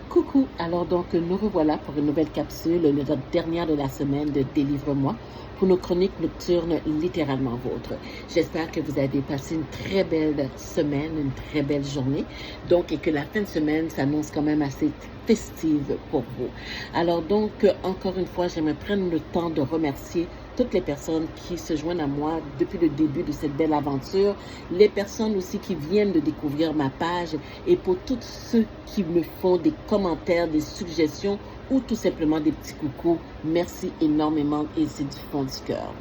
Coucou, alors donc nous revoilà pour une nouvelle capsule, la dernière de la semaine de Délivre-moi, pour nos chroniques nocturnes littéralement vôtres. J'espère que vous avez passé une très belle semaine, une très belle journée, donc et que la fin de semaine s'annonce quand même assez festive pour vous. Alors donc, encore une fois, j'aimerais prendre le temps de remercier toutes les personnes qui se joignent à moi depuis le début de cette belle aventure, les personnes aussi qui viennent de découvrir ma page et pour tous ceux qui me font des commentaires, des suggestions ou tout simplement des petits coucous. Merci énormément et c'est du fond du cœur.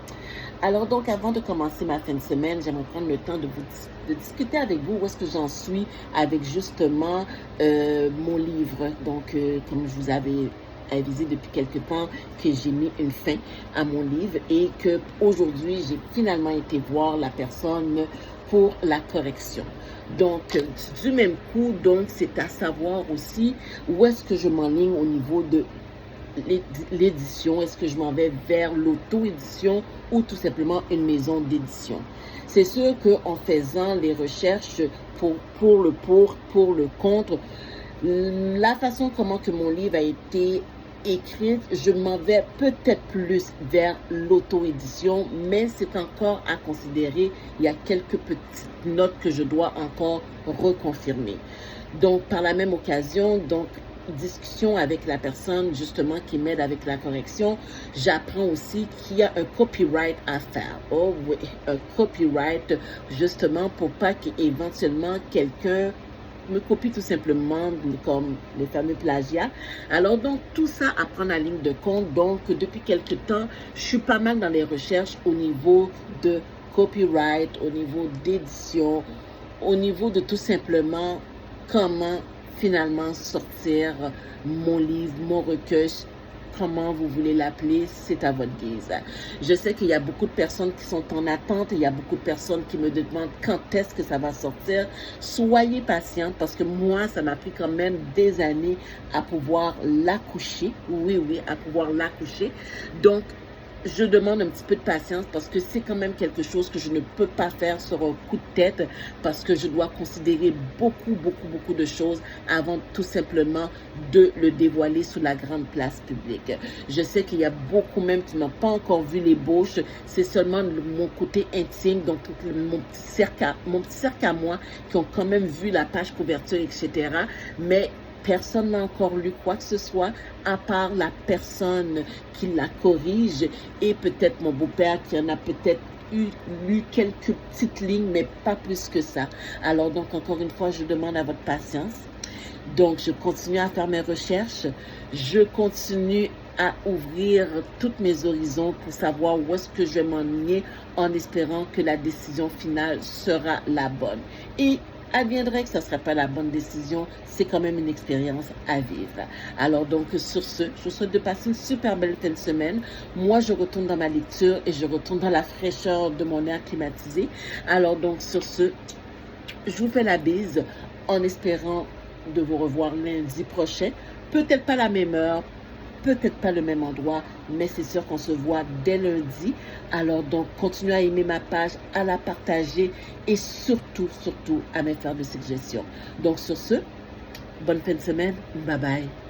Alors donc, avant de commencer ma fin de semaine, j'aimerais prendre le temps de discuter avec vous où est-ce que j'en suis avec justement mon livre. Donc, comme je vous avais avisé depuis quelque temps que j'ai mis une fin à mon livre et que aujourd'hui j'ai finalement été voir la personne pour la correction. Donc, du même coup, donc c'est à savoir aussi où est-ce que je m'enligne au niveau de l'édition. Est-ce que je m'en vais vers l'auto-édition ou tout simplement une maison d'édition? C'est sûr qu'en faisant les recherches pour le contre, la façon comment que mon livre a été écrite, je m'en vais peut-être plus vers l'auto-édition, mais c'est encore à considérer. Il y a quelques petites notes que je dois encore reconfirmer. Donc, par la même occasion, donc, discussion avec la personne justement qui m'aide avec la correction, j'apprends aussi qu'il y a un copyright à faire. Oh oui, un copyright justement pour pas qu'éventuellement quelqu'un me copie tout simplement comme les fameux plagiats. Alors donc tout ça à prendre en ligne de compte. Donc depuis quelque temps, je suis pas mal dans les recherches au niveau de copyright, au niveau d'édition, au niveau de tout simplement comment finalement sortir mon livre, mon recueil, comment vous voulez l'appeler, c'est à votre guise. Je sais qu'il y a beaucoup de personnes qui sont en attente, il y a beaucoup de personnes qui me demandent quand est-ce que ça va sortir. Soyez patiente parce que moi, ça m'a pris quand même des années à pouvoir l'accoucher. Oui, oui, à pouvoir l'accoucher. Donc, je demande un petit peu de patience parce que c'est quand même quelque chose que je ne peux pas faire sur un coup de tête parce que je dois considérer beaucoup de choses avant tout simplement de le dévoiler sur la grande place publique. Je sais qu'il y a beaucoup même qui n'ont pas encore vu l'ébauche. C'est seulement mon côté intime, donc mon petit cercle à moi qui ont quand même vu la page couverture, etc. Mais personne n'a encore lu quoi que ce soit, à part la personne qui la corrige et peut-être mon beau-père qui en a peut-être lu quelques petites lignes, mais pas plus que ça. Alors donc, encore une fois, je demande à votre patience. Donc, je continue à faire mes recherches. Je continue à ouvrir tous mes horizons pour savoir où est-ce que je vais m'enligner en espérant que la décision finale sera la bonne. Et adviendrait que ça ne serait pas la bonne décision, c'est quand même une expérience à vivre. Alors donc sur ce, je vous souhaite de passer une super belle fin de semaine. Moi, je retourne dans ma lecture et je retourne dans la fraîcheur de mon air climatisé. Alors donc sur ce, je vous fais la bise en espérant de vous revoir lundi prochain. Peut-être pas la même heure, peut-être pas le même endroit, mais c'est sûr qu'on se voit dès lundi. Alors donc, continuez à aimer ma page, à la partager et surtout à me faire des suggestions. Donc sur ce, bonne fin de semaine. Bye bye.